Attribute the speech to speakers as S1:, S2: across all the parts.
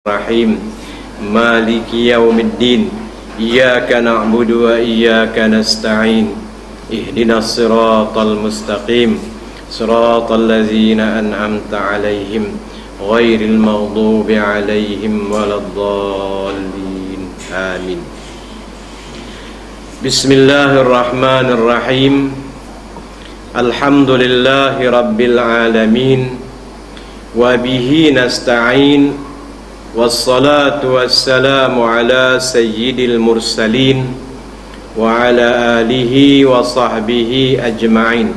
S1: Rahim Maliki yaumiddin Iyyaka na'budu wa iyyaka nasta'in Ihdinas siratal mustaqim Siratal ladzina an'amta 'alaihim ghairil maghdubi 'alaihim waladdallin. Amin. Bismillahirrahmanirrahim. Alhamdulillahi rabbil alamin. Wa bihi nasta'in. Wassalatu wassalamu ala sayyidil mursalin wa ala alihi wa sahbihi ajma'in.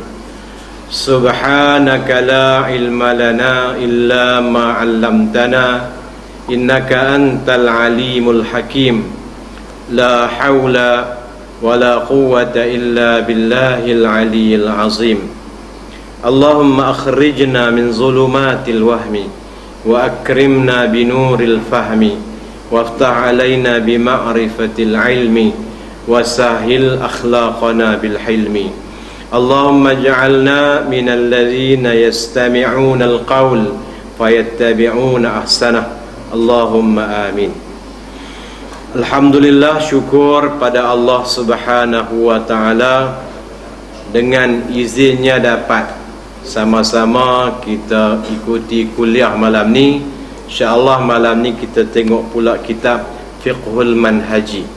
S1: Subhanaka la ilma lana illa ma 'allamtana innaka antal alimul hakim. La hawla wa la quwwata illa billahil aliyyil azim. Allahumma akhrijna min zulumatil wahmi wa akrimna binuril fahmi waftah alaina bima'rifatil ilmi wa sahil akhlaqana bil hilmi. Allahumma ja'alna minal ladzina yastami'una al-qawl fayattabi'una ahsanah. Allahumma amin. Alhamdulillah, syukur pada Allah Subhanahu wa ta'ala, dengan izinnya dapat sama-sama kita ikuti kuliah malam ni. InsyaAllah malam ni kita tengok pula kitab Fiqhul Manhaji,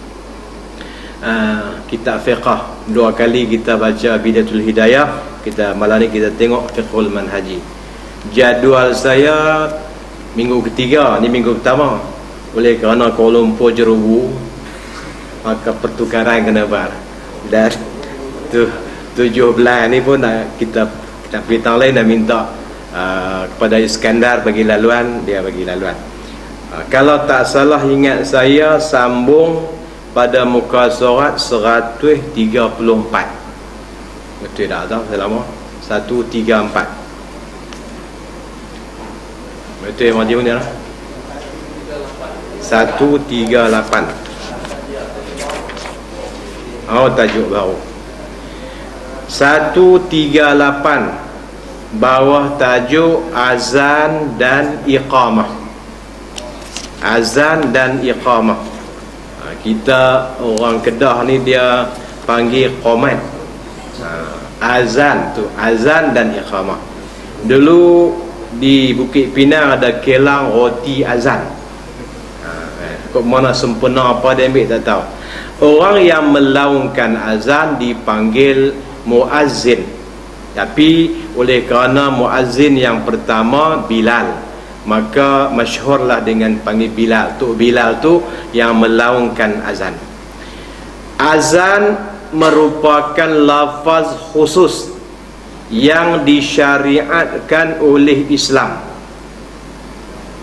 S1: kitab fiqh. Dua kali kita baca Bidayatul Hidayah, malam ni kita tengok Fiqhul Manhaji. Jadual saya minggu ketiga, ni minggu pertama. Oleh kerana Kuala Lumpur jerubu, maka pertukaran kena bar. Dan 17 ni pun kita pergi tahun lain dah minta kepada Iskandar bagi laluan, dia bagi laluan. Kalau tak salah ingat saya sambung pada muka surat 134. Betul tak tahu saya lama? 134. Betul yang macam ni lah. 138. Oh, tajuk baru 138, bawah tajuk azan dan iqamah. Azan dan iqamah. Kita orang Kedah ni dia panggil qomat. Azan tu, azan dan iqamah. Dulu di Bukit Pinang ada kelang roti azan. Kok mana sempena apa dia ambil tak tahu. Orang yang melaungkan azan dipanggil muazzin. Tapi oleh kerana muazzin yang pertama Bilal, maka masyhurlah dengan panggil Bilal. Tu Bilal tu yang melaungkan azan. Azan merupakan lafaz khusus yang disyariatkan oleh Islam.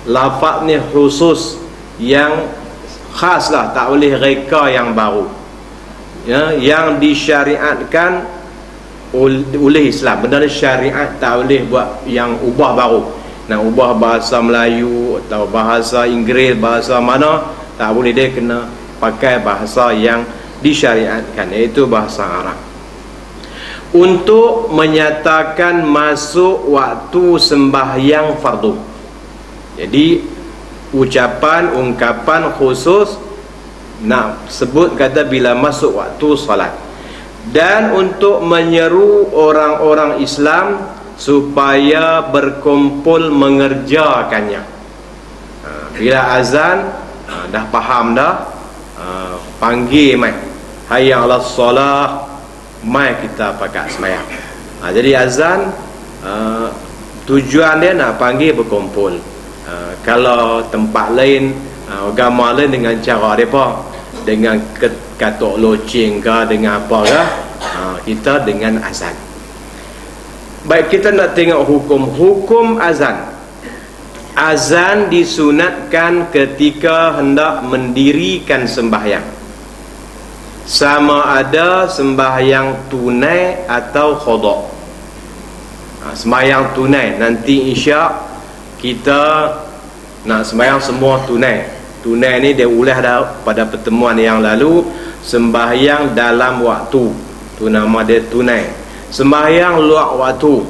S1: Lafaz ni khusus yang khaslah, tak boleh reka yang baru, ya, yang disyariatkan oleh Islam. Benda ni syariat, tak boleh buat yang ubah baru. Nak ubah bahasa Melayu atau bahasa Inggeris, bahasa mana, tak boleh. Dia kena pakai bahasa yang disyariatkan, iaitu bahasa Arab. Untuk menyatakan masuk waktu sembahyang fardu. Jadi ungkapan khusus nak sebut kata bila masuk waktu salat, dan untuk menyeru orang-orang Islam supaya berkumpul mengerjakannya. Bila azan dah faham dah, panggil mai hayya 'alas solah, mai kita pakai sembahyang. Jadi azan tujuan dia nak panggil berkumpul. Kalau tempat lain, agama lain dengan cara mereka, dengan katok loceng ke, dengan apa ke, kita dengan azan. Baik, kita nak tengok hukum azan. Azan disunatkan ketika hendak mendirikan sembahyang, sama ada sembahyang tunai atau qada. Sembahyang tunai nanti Isyak kita nak sembahyang semua tunai. Tunai ni dia ulas dah pada pertemuan yang lalu. Sembahyang dalam waktu, tu nama dia tunai. Sembahyang luar waktu,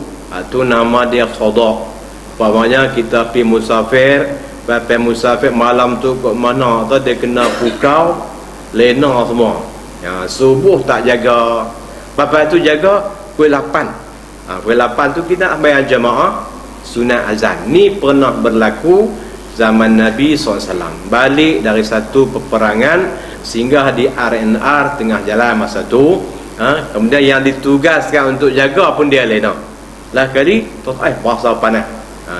S1: tu nama dia qada. Umpamanya kita pergi musafir, Papai musafir malam tu kat mana tu dia kena pukau lena semua. Subuh tak jaga, papai tu jaga pukul 8. Pukul 8 tu kita bayar jemaah sunat azan. Ni pernah berlaku zaman Nabi SAW. Balik dari satu peperangan, singgah di RNR tengah jalan masa tu. Kemudian yang ditugaskan untuk jaga pun dia lena. Lah kali puasa panas.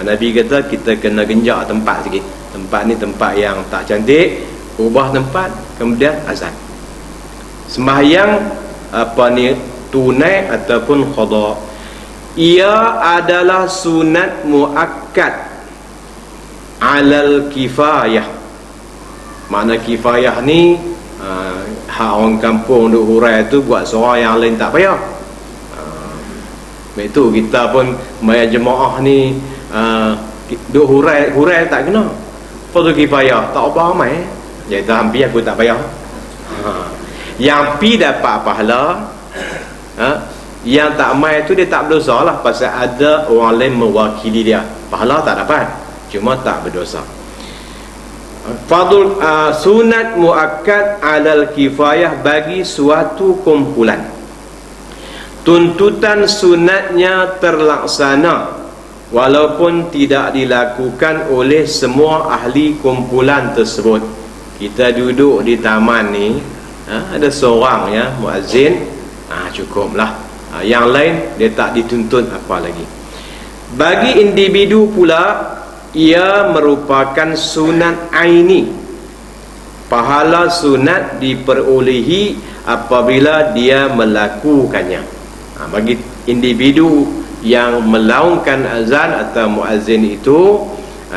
S1: Nabi kata kita kena genjak tempat sikit. Tempat ni tempat yang tak cantik, ubah tempat, kemudian azan. Sembahyang tunai ataupun qada, ia adalah sunat muakkad alal kifayah. Makna kifayah ni hak orang kampung duk hurai tu buat seorang yang lain tak payah. Itu kita pun bayar jemaah ni duk hurai tak kena. Fardu kifayah tak apa ramai. Jadi hampir aku tak payah. Yang pi dapat pahala, yang tak mai tu dia tak berdosa lah, pasal ada orang lain mewakili dia. Pahala tak dapat, cuma tak berdosa. Fadul sunat muakkad alal kifayah bagi suatu kumpulan. Tuntutan sunatnya terlaksana walaupun tidak dilakukan oleh semua ahli kumpulan tersebut. Kita duduk di taman ni, ada seorang muazzin, cukuplah. Yang lain dia tak dituntut apa lagi. Bagi individu pula, ia merupakan sunat aini. Pahala sunat diperolehi apabila dia melakukannya. Bagi individu yang melaungkan azan atau muazzin itu,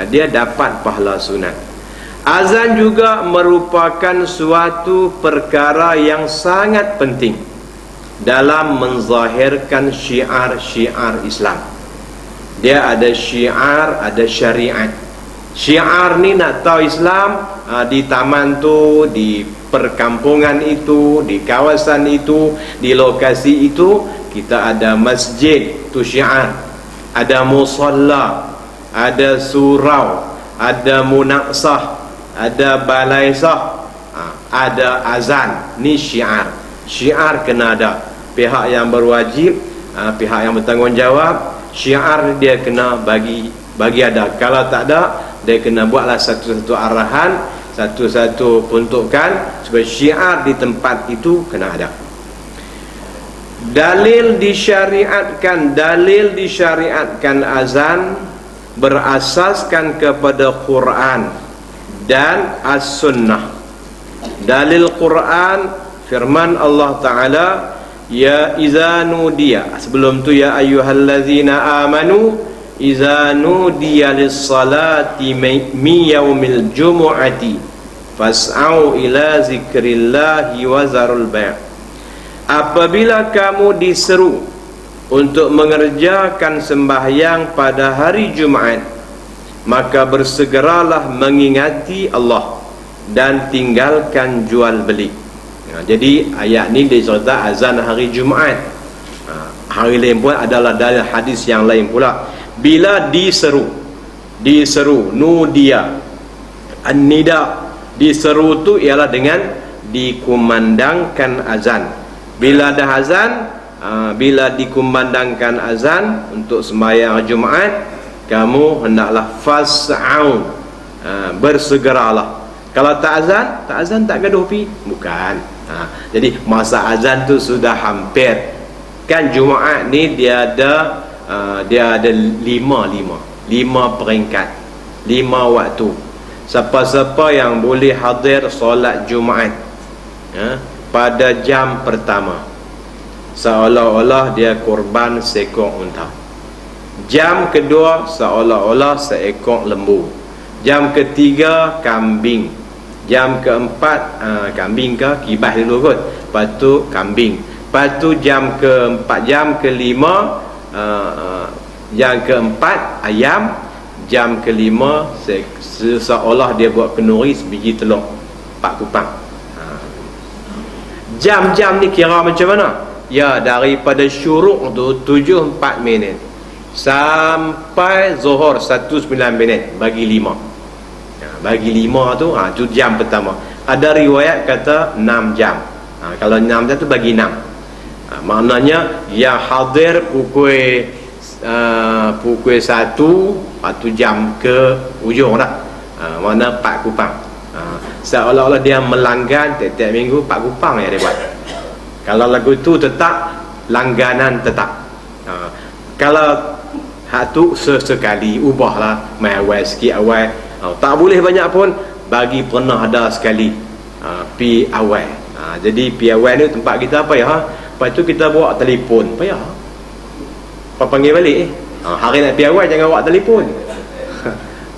S1: dia dapat pahala sunat. Azan juga merupakan suatu perkara yang sangat penting dalam menzahirkan syiar-syiar Islam. Dia ada syiar, ada syariat. Syiar ni nak tahu Islam, di taman tu, di perkampungan itu, di kawasan itu, di lokasi itu, kita ada masjid, tu syiar. Ada musalla, ada surau, ada munaksah, ada balaisah, ada azan. Ni syiar. Syiar kena ada. Pihak yang berwajib, pihak yang bertanggungjawab, syiar dia kena bagi ada. Kalau tak ada, dia kena buatlah satu-satu arahan, satu-satu peruntukan supaya syiar di tempat itu kena ada. Dalil disyariatkan azan berasaskan kepada Quran dan As-Sunnah. Dalil Quran, firman Allah Ta'ala, ya iza nudiya, sebelum tu ya ayyuhallazina amanu iza nudiya lis-salati mi yaumil jumu'ati fas'au ila zikrillahi wa zarul bay'. Apabila kamu diseru untuk mengerjakan sembahyang pada hari Jumaat, maka bersegeralah mengingati Allah dan tinggalkan jual beli. Jadi ayat ni dia cerita azan hari Jumaat. Hari lain pun adalah dalil hadis yang lain pula. Bila diseru nudia, an-nida, diseru tu ialah dengan dikumandangkan azan. Bila ada azan, bila dikumandangkan azan untuk sembahyang Jumaat, kamu hendaklah fas'au, bersegeralah. Kalau tak azan tak gaduh pi, bukan. Jadi masa azan tu sudah hampir. Kan Jumaat ni dia ada 5 peringkat, 5 waktu. Siapa-siapa yang boleh hadir solat Jumaat pada jam pertama, seolah-olah dia korban seekor unta. Jam kedua seolah-olah seekor lembu. Jam ketiga kambing. Jam keempat kambing ke kibas dulu kot, lepas tu kambing. Lepas tu jam keempat, jam kelima yang keempat ayam. Jam kelima seolah dia buat kenduri sebiji telur 4 kupang. Jam-jam ni kira macam mana? Ya, daripada syuruk tu 7:04 minit sampai zuhur 19 minit bagi 5. Bagi 5 tu, tu jam pertama. Ada riwayat kata 6 jam. Kalau 6 jam tu bagi 6. Maknanya yang hadir pukul 1 jam ke ujung dah. Mana 4 kupang. Seolah-olah dia melanggan tiap-tiap minggu 4 kupang yang dia buat. Kalau lagu tu tetap, langganan tetap. Kalau hak tu sesekali ubahlah, mai awal sikit awal. Tak boleh banyak pun, bagi pernah ada sekali pi awal. Jadi pi awal ni tempat kita apa ya? Lepas tu kita bawa telefon, payah. Apa panggil balik? Hari nak pi awal jangan bawa telefon.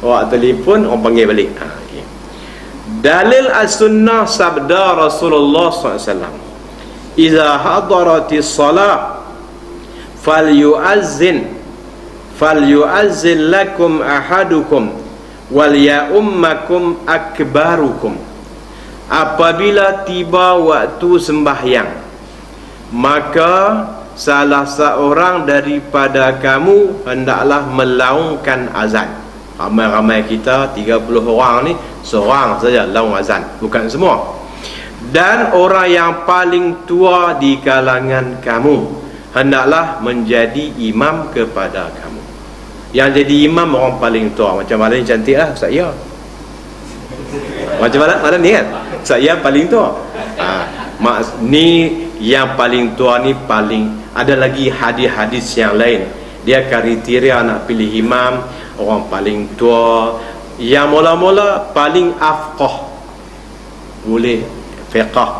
S1: Bawa telefon orang panggil balik. Okay. Dalil as-sunnah sabda Rasulullah SAW. Iza hadaratis salat falyu'azzin lakum ahadukum wal ya'ummakum akbarukum. Apabila tiba waktu sembahyang, maka salah seorang daripada kamu hendaklah melaungkan azan. Ramai-ramai kita 30 orang ni, seorang saja laung azan, bukan semua. Dan orang yang paling tua di kalangan kamu hendaklah menjadi imam kepada kamu. Yang jadi imam orang paling tua. Macam mana ni cantik lah Ustaz Ya. Macam mana ni kan, Ustaz Ya paling tua. Ni yang paling tua ni paling. Ada lagi hadis-hadis yang lain, dia kriteria nak pilih imam orang paling tua. Yang mula-mula paling afqah, boleh fiqh,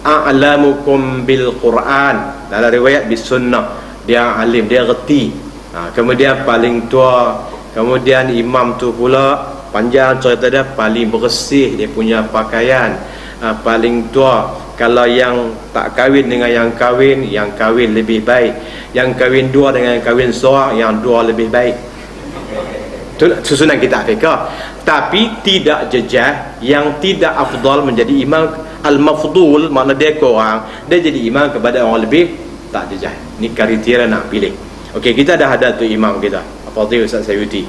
S1: a'lamukum bil Quran, dalam riwayat bis sunnah, dia alim, dia reti. Kemudian paling tua. Kemudian imam tu pula panjang cerita dia, paling bersih dia punya pakaian, paling tua. Kalau yang tak kahwin dengan yang kahwin lebih baik. Yang kahwin dua dengan yang kahwin seorang, yang dua lebih baik. Itu susunan kitab fiqh. Tapi tidak jejah yang tidak afdal menjadi imam. Al-mafdul makna dia kurang, dia jadi imam kepada orang lebih, tak jejah. Ni kriteria nak pilih. Okey, kita dah ada tu imam kita, Fadil Ustaz Sayuti.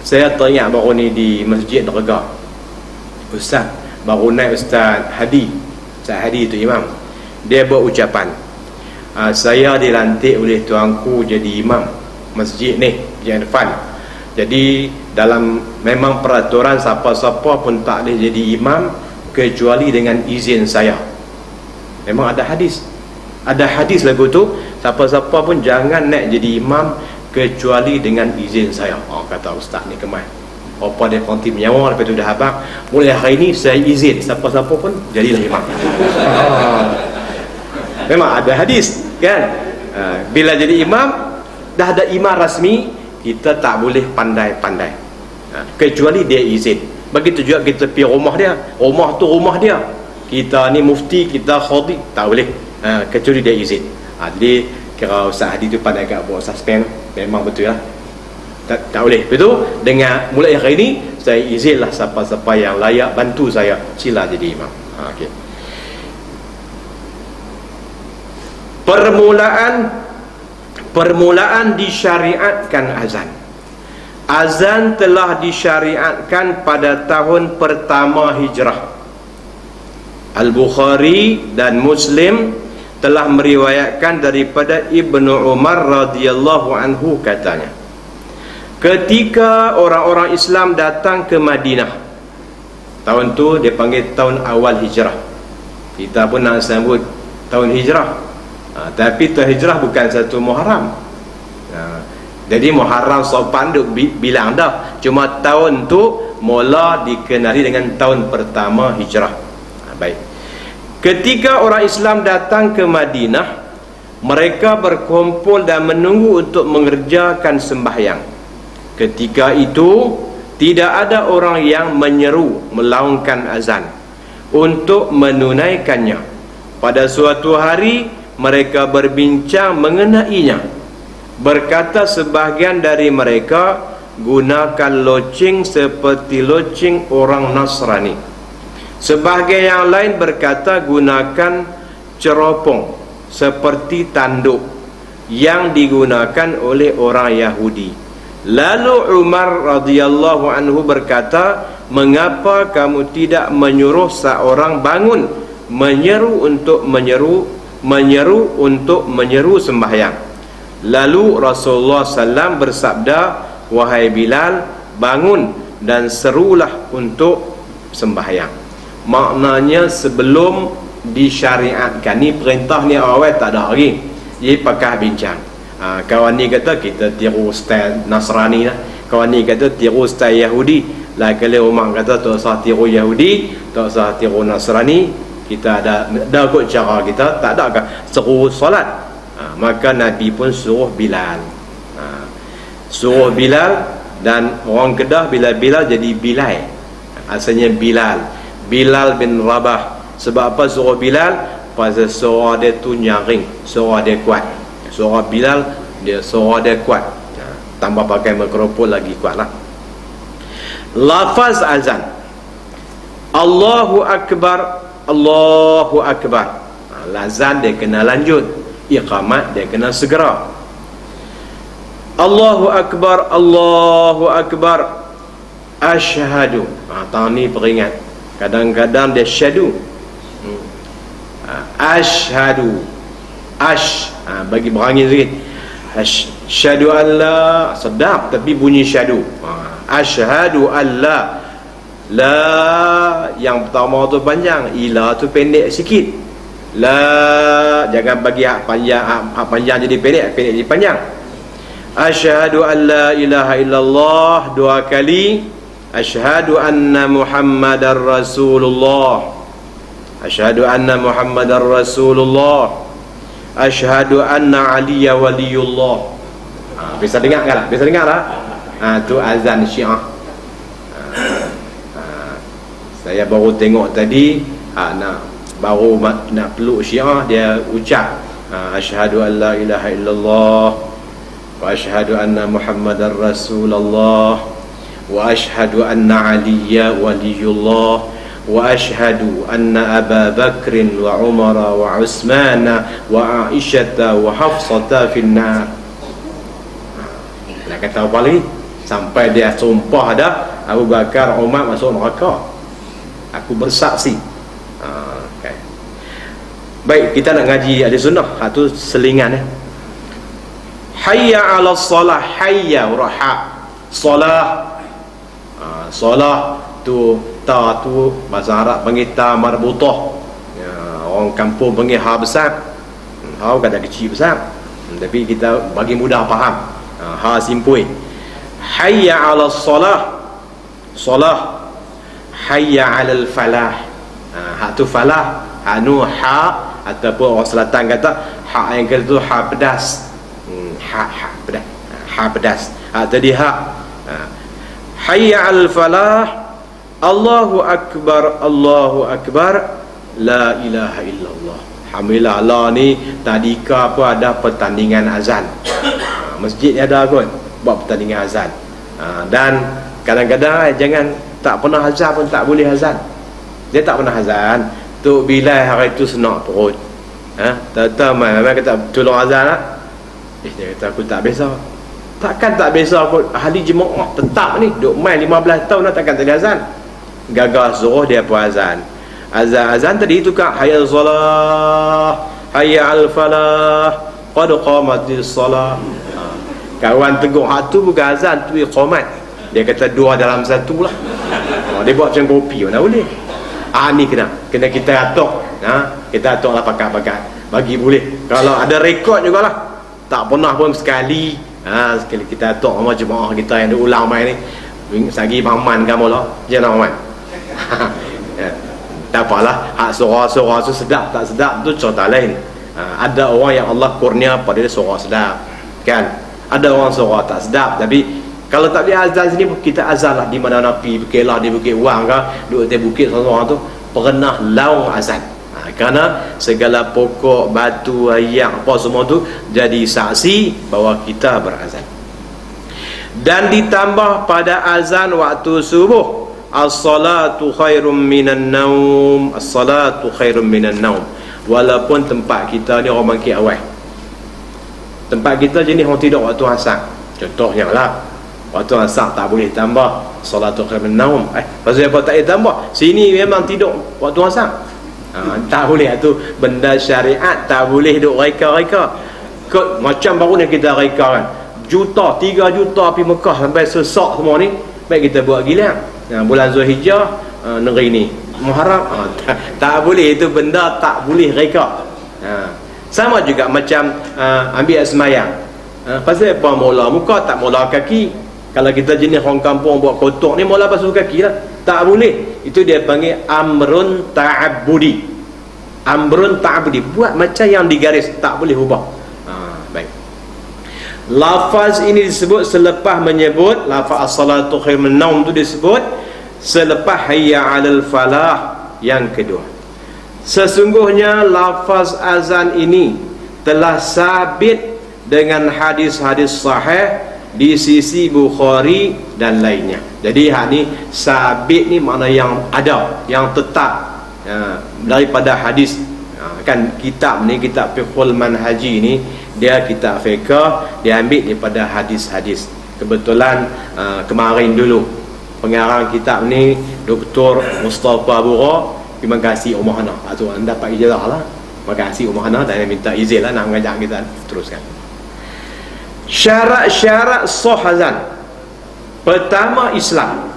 S1: Saya teringat baru ni di Masjid Nerga, Ustaz baru naik Ustaz Hadi. Ustaz Hadi tu imam. Dia berucapan, saya dilantik oleh tuanku jadi imam masjid ni, Masjid Irfan. Jadi dalam memang peraturan siapa-siapa pun tak boleh jadi imam kecuali dengan izin saya. Memang ada hadis. Ada hadis lagu tu, siapa-siapa pun jangan naik jadi imam kecuali dengan izin saya. Kata ustaz ni kemai. Apa dia konti menyawa, lepas tu dah habang, mulai hari ni saya izin siapa-siapa pun jadilah imam. Memang ada hadis kan. Bila jadi imam, dah ada imam rasmi, kita tak boleh pandai-pandai kecuali dia izin. Begitu juga kita pergi rumah dia, rumah tu rumah dia, kita ni mufti, kita khatib, tak boleh kecuali dia izin. Jadi kira Ustaz Hadi tu pandai kat buat suspend, memang betul lah, tak boleh. Betul. Dengan mulai hari ni saya izinlah siapa-siapa yang layak bantu saya, sila jadi imam. Okey. Permulaan disyariatkan azan. Azan telah disyariatkan pada tahun pertama hijrah. Al-Bukhari dan Muslim telah meriwayatkan daripada Ibnu Umar radhiyallahu anhu katanya, ketika orang-orang Islam datang ke Madinah, tahun tu dia panggil tahun awal hijrah. Kita pun nak sambut tahun hijrah. Tapi tahun hijrah bukan satu Muharram. Jadi Muharram sopan duk bilang dah. Cuma tahun tu mula dikenali dengan tahun pertama hijrah. Baik. Ketika orang Islam datang ke Madinah, mereka berkumpul dan menunggu untuk mengerjakan sembahyang. Ketika itu tidak ada orang yang menyeru melaungkan azan untuk menunaikannya. Pada suatu hari mereka berbincang mengenainya. Berkata sebahagian dari mereka, gunakan loceng seperti loceng orang Nasrani. Sebahagian yang lain berkata, gunakan ceropong seperti tanduk yang digunakan oleh orang Yahudi. Lalu Umar radhiyallahu anhu berkata, mengapa kamu tidak menyuruh seorang bangun menyeru untuk menyeru sembahyang? Lalu Rasulullah SAW bersabda, wahai Bilal, bangun dan serulah untuk sembahyang. Maknanya sebelum disyariatkan, ni perintah ni awal tak ada lagi, dia pakai bincang. Kawan ni kata kita tiru style Nasrani lah, kawan ni kata tiru style Yahudi lah. Kalau Umar kata tak usah tiru Yahudi, tak usah tiru Nasrani, kita ada kot cara kita, tak ada ke seru solat. Maka Nabi pun suruh Bilal, suruh Bilal. Dan orang Kedah bila Bilal jadi Bilal, asalnya Bilal bin Rabah. Sebab apa suruh Bilal? Pasal suara dia tu nyaring, suara dia kuat. Suara Bilal, suara dia kuat, tambah pakai mikrofon lagi kuat lah. Lafaz azan, Allahu Akbar, Allahu Akbar. Azan dia kena lanjut, iqamat dia kena segera. Allahu Akbar, Allahu Akbar, asyhadu. Tahun ni peringat, kadang-kadang dia syadu. Asyhadu, bagi berangin sikit. Asyhadu alla, sedap tapi bunyi syadu. Asyhadu alla, la yang pertama tu panjang, ila tu pendek sikit. La jangan bagi hak panjang jadi pendek jadi panjang. Asyhadu an la ilaha illallah dua kali. Asyhadu anna Muhammadar Rasulullah. Asyhadu anna Muhammadar Rasulullah. Asyhadu anna Aliya waliyullah. Bisa dengar kan? Bisa dengar lah. Tu azan Syiah. Saya baru tengok tadi, baru nak peluk Syiah, dia ucap asyhadu an la ilaha illallah wa asyhadu anna Muhammadar Rasulullah wa asyhadu anna Aliya waliyullah wa asyhadu anna Aba Bakrin wa Umara wa Utsmana wa Aisyata wa Hafsata finnar. Nak kata apa lagi? Sampai dia sumpah dah Abu Bakar, Umar masuk neraka. Aku bersaksi. Okay. Baik, kita nak ngaji ahli sunnah. Tu selingan Hayya 'ala shalah, hayya raha. Solah. Solah tu ta tu bahasa Arab panggil ta marbutah. Orang kampung panggil ha besar. Ha kadang kecil besar. Tapi kita bagi mudah faham. Ha simpui. Hayya 'ala shalah. Solah. Hayya 'alal falah. Hak tu falah, hak nu ha, ataupun orang selatan kata hak yang kata tu ha pedas. Ha pedas. Ha pedas. Tadi hak. Hayya 'alal falah. Allahu akbar, Allahu akbar, la ilaha illallah. Alhamdulillah, Allah ni tadika apa ada pertandingan azan. Masjid ni ada kot buat pertandingan azan. Dan kadang-kadang jangan tak pernah azan pun tak boleh azan. Dia tak pernah azan. Tok Bilal hari tu senak perut. Tahu mai kata tolong azan lah. Dia kata aku tak biasa. Takkan tak biasa kot ahli jemaah tetap ni duk mai 15 tahun dah, takkan tak ada azan. Gagal suruh dia pun azan. Azan tadi tu kan hayya salah, hayya al falah, qad qamatis salah. Kawan tegur hak tu bukan azan, tu iqamat. Dia kata dua dalam satu lah. Dia buat macam kopi mana boleh. Ni kena kita atok. Kita atok lah pakat-pakat. Bagi boleh. Kalau ada rekod jugalah. Tak pernah pun sekali. Sekali kita atok sama jemaah kita yang diulang main ni. Sagi paman kamu lah. Jangan paman. Tak apalah. Hak suara-suara tu sedap tak sedap tu cerita lain. Ada orang yang Allah kurnia pada dia suara sedap. Kan? Ada orang suara tak sedap. Tapi kalau tak boleh azan sini, kita azan lah di mana-mana pi, Bukit Lah, di Bukit Wang ke, duduk di bukit seorang tu pernah laung azan. Kerana segala pokok, batu, ayak apa semua tu jadi saksi bahawa kita berazan. Dan ditambah pada azan waktu subuh, as-salatu khairum minan naum, as-salatu khairum minan naum. Walaupun tempat kita ni orang bangkit awal, tempat kita jenis orang tidur waktu asar contohnya lah. Waktu asar tak boleh tambah salatul khair min naum. Pasal apa tak boleh tambah? Sini memang tidur waktu asar. Tak boleh tu benda syariat, tak boleh duk reka-reka. Macam baru ni kita reka kan. 3 juta pergi Mekah sampai sesak semua ni. Baik kita buat gila. Bulan Zulhijjah negeri ni Muharram, tak boleh, itu benda tak boleh reka. Sama juga macam ambil semayang. Pasal apa mula muka tak mula kaki? Kalau kita jenis orang kampung buat kotor ni mula basuh kaki lah. Tak boleh. Itu dia panggil amrun ta'abbudi. Amrun ta'abbudi, buat macam yang digaris, tak boleh ubah. Baik. Lafaz ini disebut selepas menyebut lafaz as-salatu khair min naum, tu disebut selepas hayya 'alal falah yang kedua. Sesungguhnya lafaz azan ini telah sabit dengan hadis-hadis sahih di sisi Bukhari dan lainnya. Jadi hak ni sabit ni makna yang ada, yang tetap daripada hadis. Kan kitab ni, kitab Fiqhul Manhaji ni, dia kitab fiqh, dia ambil daripada hadis-hadis. Kebetulan kemarin dulu pengarang kitab ni Dr. Mustafa Bura, terima kasih Umar Hana. Tu anda dapat ijazah lah. Terima kasih Umar Hana, dan minta izin lah nak mengajak kita teruskan. Syarat-syarat sah azan. Pertama, Islam.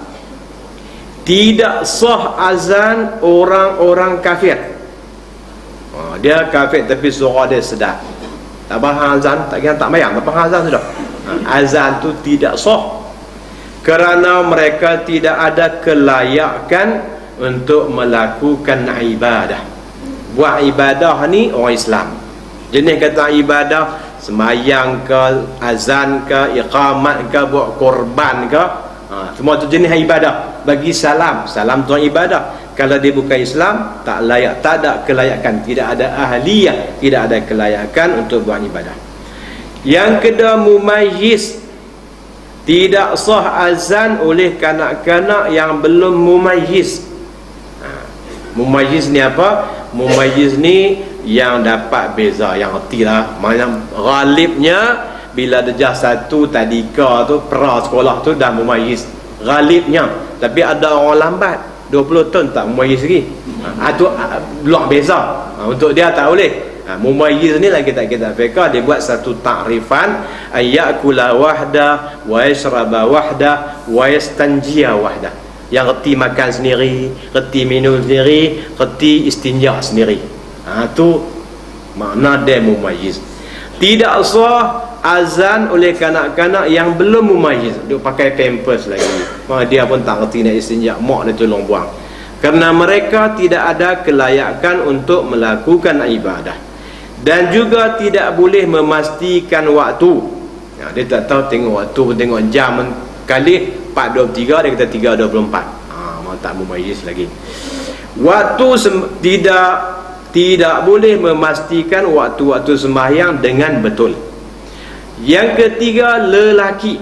S1: Tidak sah azan orang-orang kafir. Dia kafir tapi suara dia sedap. Tak faham azan, tak kira tak bayang, tak faham azan sudah. Azan tu tidak sah kerana mereka tidak ada kelayakan untuk melakukan ibadah. Buat ibadah ni orang Islam. Jenis kata ibadah, semayang ke, azan ke, iqamat ke, buat korban ke, semua tu jenis ibadah. Bagi salam tu ibadah. Kalau dia bukan Islam, tak layak, tak ada kelayakan, tidak ada ahliyah, tidak ada kelayakan untuk buat ibadah. Yang kedua, mumayyiz. Tidak sah azan oleh kanak-kanak yang belum mumayyiz. Mumayyiz ni apa? Mumayyiz ni yang dapat beza, yang erti lah. Macam ghalibnya bila darjah 1 tadika tu, pra sekolah tu dah mumayyiz ghalibnya. Tapi ada orang lambat 20 tahun tak mumayyiz lagi. Itu luar beza. Untuk dia tak boleh. Mumayyiz ni lagi kita fiqh, dia buat satu ta'rifan, ayyakula wahda wa yashraba wahda wa yastanjiya wahda. Yang reti makan sendiri, reti minum sendiri, reti istinja sendiri. Tu makna dia mumayyiz. Tidak sah azan oleh kanak-kanak yang belum mumayyiz, duk pakai pampers lagi. Dia pun tak reti nak istinja, mak dia tolong buang. Kerana mereka tidak ada kelayakan untuk melakukan ibadah. Dan juga tidak boleh memastikan waktu. Dia tak tahu tengok waktu, tengok jam kali 4.23, dia kata 3.24. Tak mumayyiz lagi. Waktu tidak boleh memastikan waktu-waktu sembahyang dengan betul. Yang ketiga, lelaki.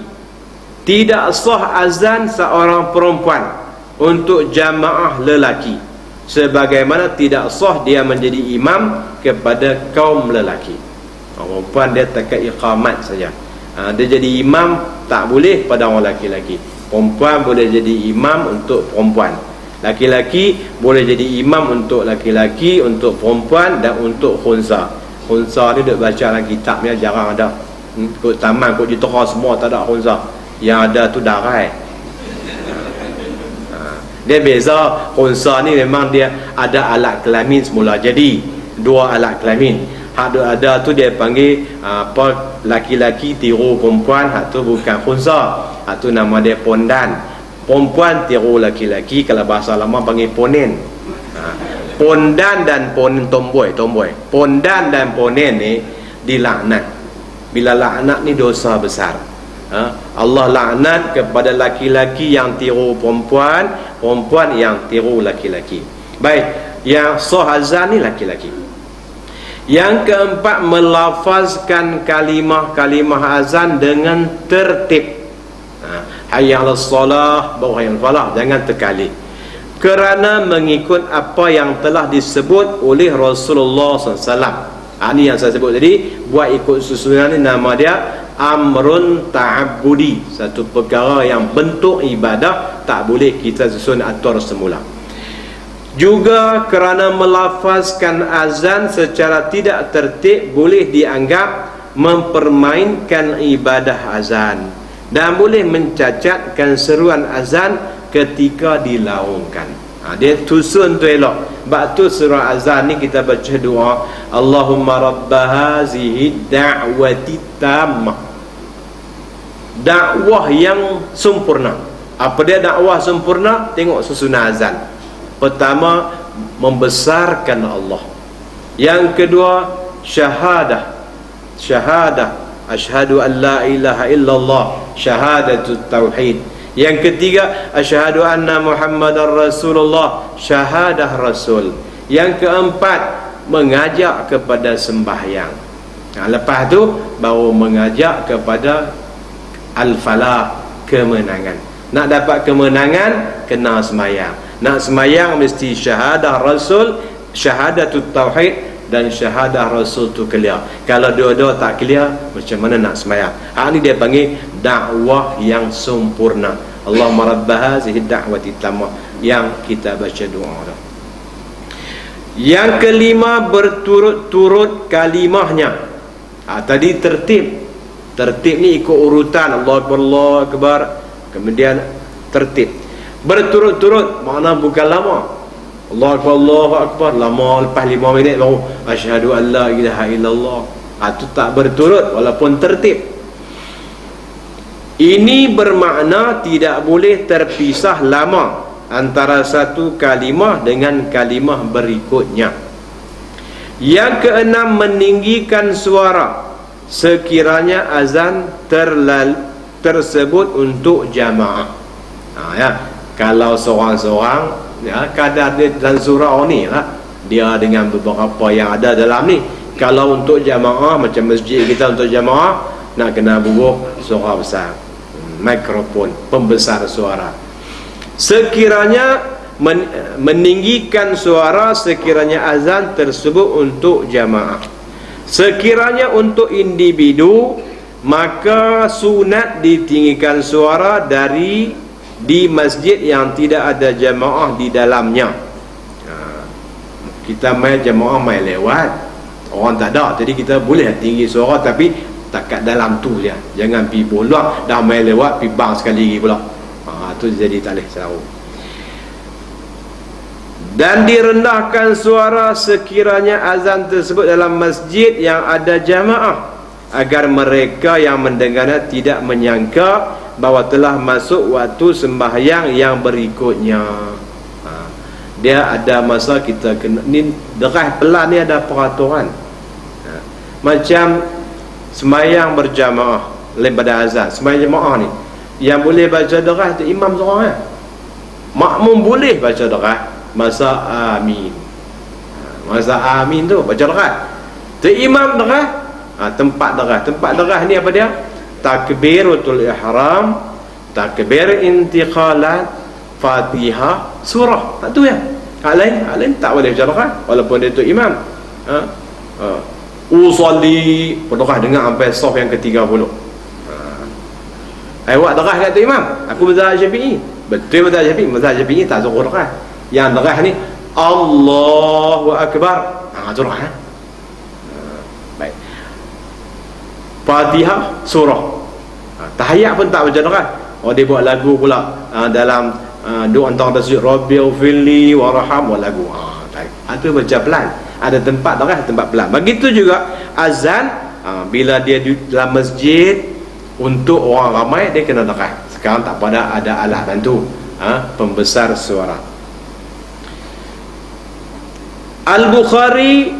S1: Tidak sah azan seorang perempuan untuk jamaah lelaki, sebagaimana tidak sah dia menjadi imam kepada kaum lelaki. Perempuan dia takat iqamat saja. Dia jadi imam tak boleh pada orang lelaki-lelaki. Perempuan boleh jadi imam untuk perempuan. Laki-laki boleh jadi imam untuk laki-laki, untuk perempuan dan untuk khunsa. Khunsa ni duk baca dalam kitab ni jarang ada. Kod taman, kod jutera semua tak ada khunsa. Yang ada tu darai. Dia beza, khunsa ni memang dia ada alat kelamin semula. Jadi dua alat kelamin. Hak ada tu dia panggil apa, laki-laki tiru perempuan, hak tu bukan khunsa. Hak tu nama dia pondan. Perempuan tiru laki-laki, kalau bahasa lama panggil ponen. Pondan dan ponen, tomboy. Pondan dan ponen ni dilaknat. Bila laknat ni dosa besar. Allah laknat kepada laki-laki yang tiru perempuan, perempuan yang tiru laki-laki. Baik, yang sah azan ni laki-laki. Yang keempat, melafazkan kalimah-kalimah azan dengan tertib. Hayya 'alas salah, baru hayya 'alal falah, jangan terkali. Kerana mengikut apa yang telah disebut oleh Rasulullah SAW. Ini yang saya sebut tadi, buat ikut susunan ni nama dia amrun ta'abbudi, satu perkara yang bentuk ibadah, tak boleh kita susun atur semula. Juga kerana melafazkan azan secara tidak tertib boleh dianggap mempermainkan ibadah azan, dan boleh mencacatkan seruan azan ketika dilaungkan. Dia susun tu elok. Sebab tu surah azan ni kita baca doa, Allahumma rabba hazihi da'wati tammah, dakwah yang sempurna. Apa dia dakwah sempurna? Tengok susunan azan. Pertama, membesarkan Allah. Yang kedua, syahadah, asyhadu an la ilaha illallah, syahadatut tauhid. Yang ketiga, asyhadu anna muhammadar rasulullah, syahadah rasul. Yang keempat, mengajak kepada sembahyang. Lepas tu baru mengajak kepada al-falah, kemenangan. Nak dapat kemenangan, kena sembahyang. Nak sembahyang mesti syahadah rasul, syahadatut tauhid, dan syahadah rasul tu clear. Kalau dua-dua tak clear, macam mana nak sembahyang? Ni dia panggil dakwah yang sempurna. Allahumma rabb hazihi da'wati tammah, yang kita baca doa tu. Yang kelima, berturut-turut kalimahnya. Tadi tertib ni ikut urutan, Allahu akbar, Allahu akbar, kemudian tertib. Berturut-turut makna bukan lama. Allahu akbar, Allahu akbar, lama, lepas 5 minit baru asyhadu an la ilaha illallah. Itu tak berturut walaupun tertib. Ini bermakna tidak boleh terpisah lama antara satu kalimah dengan kalimah berikutnya. Yang keenam, meninggikan suara sekiranya azan tersebut untuk jamaah. Kalau seorang-seorang, kadar dia dalam surau ni lah, dia dengan beberapa yang ada dalam ni. Kalau untuk jamaah, macam masjid kita untuk jamaah, nak kena bubuh suara besar, mikrofon, pembesar suara. Sekiranya meninggikan suara sekiranya azan tersebut untuk jamaah. Sekiranya untuk individu, maka sunat ditinggikan suara di masjid yang tidak ada jamaah di dalamnya. Kita main jamaah main lewat, orang tak ada, jadi kita boleh tinggi suara, tapi takat dalam tu je, jangan pergi pulang dah main lewat pergi bang sekali lagi pula. Tu jadi tak boleh tahu. Dan direndahkan suara sekiranya azan tersebut dalam masjid yang ada jamaah, agar mereka yang mendengarnya tidak menyangka bahawa telah masuk waktu sembahyang yang berikutnya. Dia ada masa kita kena ni, derah pelan ni ada peraturan. Macam sembahyang berjamaah daripada azan, sembahyang jamaah ni yang boleh baca derah tu imam seorang. Makmum boleh baca derah masa amin. Masa amin tu baca derah. Tu imam derah, tempat derah ni apa dia? Takbiratul ihram, takbir intiqalat, Fatihah, surah. Tu ya. Hak lain tak boleh baca derah walaupun dia tu imam. Usolli berderah dengar sampai saf yang ke-30. Awak derah kat tu imam. Aku mazhab Syafi'i. Betul mazhab Syafi'i. Mazhab Syafi'i tak suruh derah. Yang derah ni Allahu akbar. Derah. Baik. Fatihah, surah. Tahiyat pun tak baca derah. Dia buat lagu pula dalam doa antara tasbih Rabbighfirli warham, lagu. Itu baca pelan. Ada tempat derah, tempat pelan. Begitu juga azan, bila dia di dalam masjid untuk orang ramai, dia kena derah. Sekarang tak pada ada alat bantu, pembesar suara. Al-Bukhari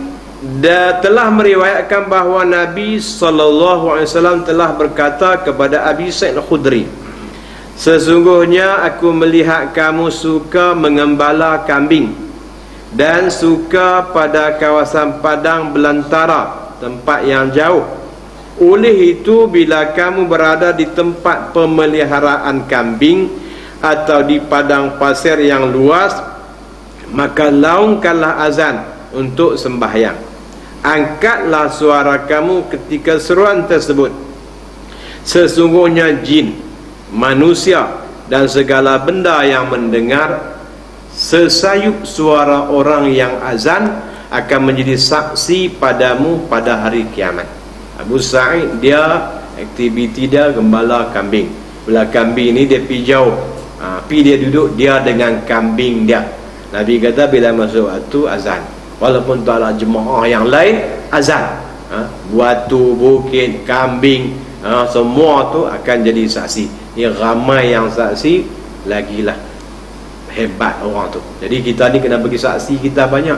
S1: telah meriwayatkan bahawa Nabi SAW telah berkata kepada Abi Sa'id Al-Khudri, sesungguhnya aku melihat kamu suka mengembala kambing dan suka pada kawasan padang belantara, tempat yang jauh. Oleh itu, bila kamu berada di tempat pemeliharaan kambing atau di padang pasir yang luas, maka laungkanlah azan untuk sembahyang. Angkatlah suara kamu ketika seruan tersebut. Sesungguhnya jin, manusia dan segala benda yang mendengar sesayup suara orang yang azan akan menjadi saksi padamu pada hari kiamat. Abu Sa'id dia aktiviti dia gembala kambing. Bila kambing ni dia pergi jauh, dia duduk dia dengan kambing dia. Nabi kata bila masuk waktu azan, walaupun tak ada jemaah yang lain, azan. Batu, bukit, kambing, semua tu akan jadi saksi. Ni ramai yang saksi, lagilah hebat orang tu. Jadi kita ni kena bagi saksi kita banyak.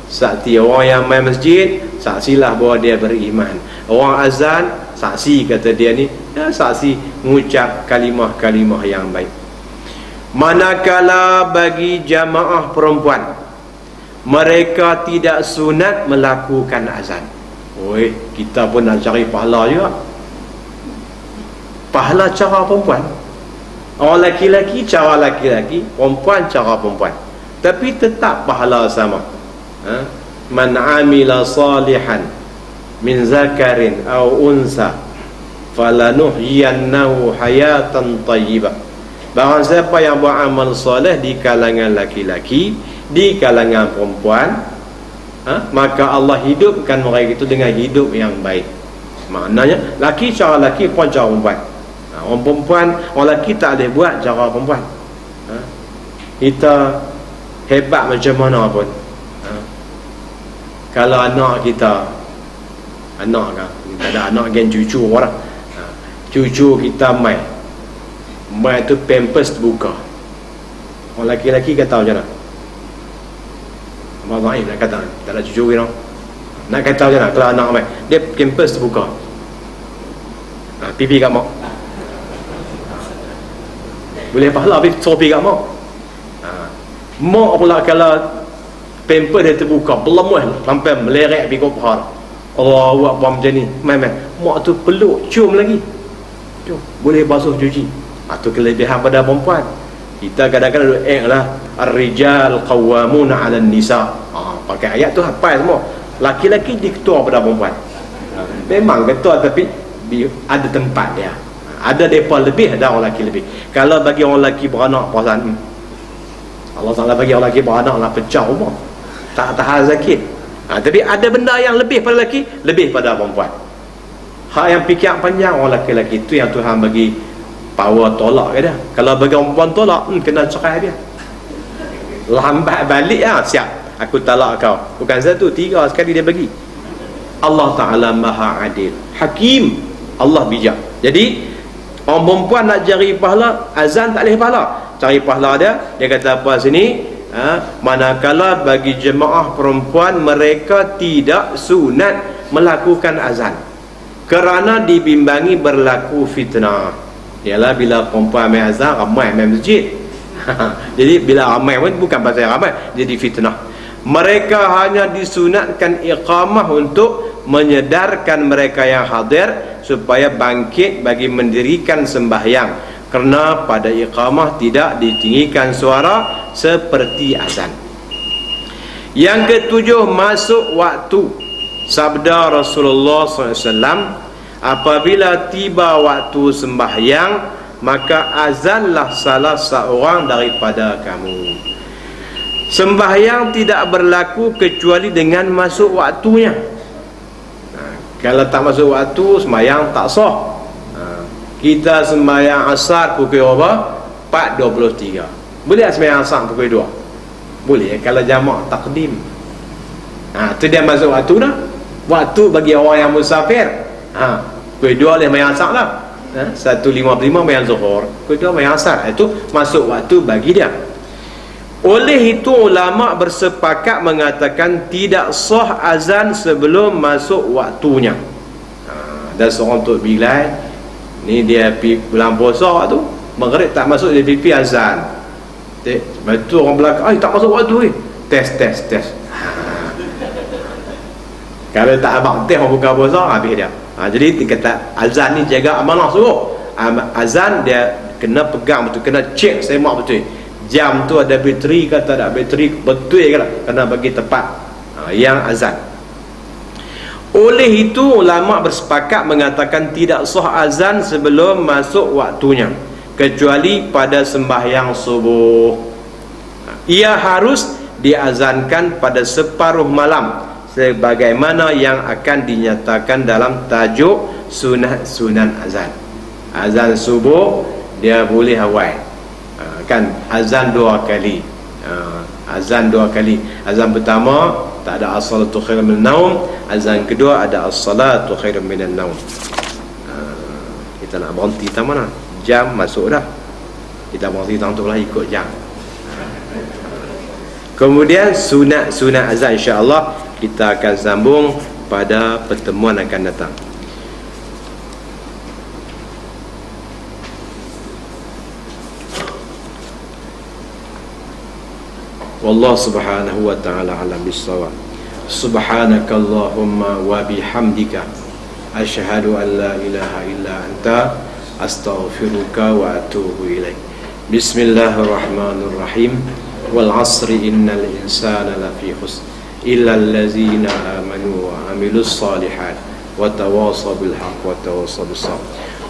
S1: Saksi orang yang main masjid, saksilah bahawa dia beriman. Orang azan, saksi kata dia ni, saksi mengucap kalimah-kalimah yang baik. Manakala bagi jamaah perempuan, mereka tidak sunat melakukan azan. Oi, kita pun nak cari pahala juga. Pahala cara perempuan. Orang laki-laki cara laki-laki, perempuan cara perempuan. Tapi tetap pahala sama. Man amila salihan min zakarin aw unsa falanuhyiyannahu hayatan tayyibah. Barang siapa yang beramal soleh di kalangan laki-laki, di kalangan perempuan, maka Allah hidupkan mereka itu dengan hidup yang baik. Maknanya laki cara laki, perempuan cara perempuan. Orang perempuan, orang laki tak boleh buat cara perempuan. Kita hebat macam mana pun, kalau anak kita, anak kan, tak ada anak gen cucu orang, cucu kita mai tu pampers terbuka, orang laki-laki kata macam mana? Abang Zaim nak kata tak ada cucu kita, nak kata macam mana kalau anak mai dia pampers terbuka, pipi kat mak, boleh pahala tapi suruh pergi kat mak. Mak pula kalau pamper dia terbuka, berlemuh sampai melerek pergi ke pahar, Allah buat apa macam ni, main mak tu peluk, cium lagi, cium, boleh basuh cuci. Itu kelebihan pada perempuan. Kita kadang-kadang lah ar-rijal qawwamuna 'alan nisa, pakai ayat tu hafal semua. Laki-laki diketua pada perempuan. Memang ketua tapi ada tempat dia. Ada depa lebih, ada orang lelaki lebih. Kalau bagi orang lelaki beranak perasaan Allah Taala bagi orang lelaki beranak lah pecah rumah, tak tahan sakit. Tapi ada benda yang lebih pada lelaki, lebih pada perempuan. Hak yang fikir panjang orang lelaki itu yang Tuhan bagi power tolak ke dia. Kalau bagi orang perempuan tolak, kena cerai dia. Lambat balik siap, aku talak kau. Bukan satu, 3 sekali dia bagi. Allah Ta'ala Maha Adil, Hakim. Allah bijak. Jadi orang perempuan nak cari pahala, azan tak boleh pahala. Cari pahala dia kata apa sini? Manakala bagi jemaah perempuan mereka tidak sunat melakukan azan kerana dibimbangi berlaku fitnah. Ialah bila perempuan main azan, ramai main masjid. Jadi bila ramai pun bukan pasal ramai, jadi fitnah. Mereka hanya disunatkan iqamah untuk menyedarkan mereka yang hadir supaya bangkit bagi mendirikan sembahyang, kerana pada iqamah tidak ditinggikan suara seperti azan. Yang ketujuh, masuk waktu. Sabda Rasulullah SAW, apabila tiba waktu sembahyang, maka azanlah salah seorang daripada kamu. Sembahyang tidak berlaku kecuali dengan masuk waktunya. Kalau tak masuk waktu, sembahyang tak sah. Kita sembahyang asar pukul berapa? 4.23. Boleh sembahyang asar pukul 2? Boleh kalau jamak takdim. Tu dia masuk waktu dah. Waktu bagi orang yang musafir, pukul 2 boleh sembahyang asar lah. 1.55 sembahyang zuhur, pukul 2 sembahyang asar. Itu masuk waktu bagi dia. Oleh itu ulama bersepakat mengatakan tidak sah azan sebelum masuk waktunya. Dan seorang Tok Bilal ni dia bulan puasa tu, maghrib tak masuk dia pipi azan. Betul orang belakang, tak masuk waktu Test. Kalau tak abang teh orang buka puasa, habis dia. Jadi dia kata azan ni jaga amanah suruh. Azan dia kena pegang betul, kena cek semak betul. Jam tu ada bateri ke tak ada bateri, betul ke tak, kena bagi tepat yang azan. Oleh itu ulama bersepakat mengatakan tidak sah azan sebelum masuk waktunya, kecuali pada sembahyang subuh. Ia harus diazankan pada separuh malam, sebagaimana yang akan dinyatakan dalam tajuk sunan azan. Azan subuh dia boleh awal, kan azan 2 kali. Azan 2 kali. Azan pertama tak ada as-salatu khairum minan naum, azan kedua ada as-salatu khairum minan naum. Kita nak berhenti tak mana? Jam masuk dah. Kita berhenti tak untuk lah ikut jam. Kemudian sunat azan, insya-Allah kita akan sambung pada pertemuan akan datang. Wallahu subhanahu wa ta'ala alam bis-shawab. Subhanakallahumma wa bihamdika asyhadu an la ilaha illa anta astaghfiruka wa atubu ilaik. Bismillahirrahmanirrahim. Wal 'asri innal insana lafi khusr illa allazina amanu wa amilus solihat wa tawasaw bil haqq wa tawasaw bis sabr.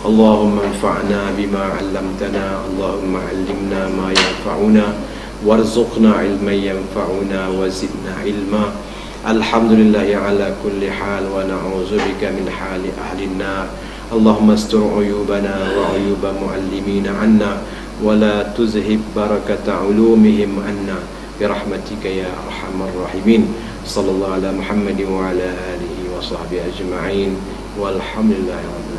S1: Allahumma anfa'na bima 'allamtana, Allahumma 'allimna ma yanfa'una warzuqna ilman yanfa'una wa zidna ilma. Alhamdulillahi ala kulli hal wa na'udzubika min hali ahli an-nar. Allahumma astur uyubana wa uyuba muallimina anna wa la tuzhib barakata ulumihim anna birahmatika ya arhamar rahimin. Sallallahu ala Muhammadin wa ala alihi wa sahbihi ajma'in walhamdulillahi rabbil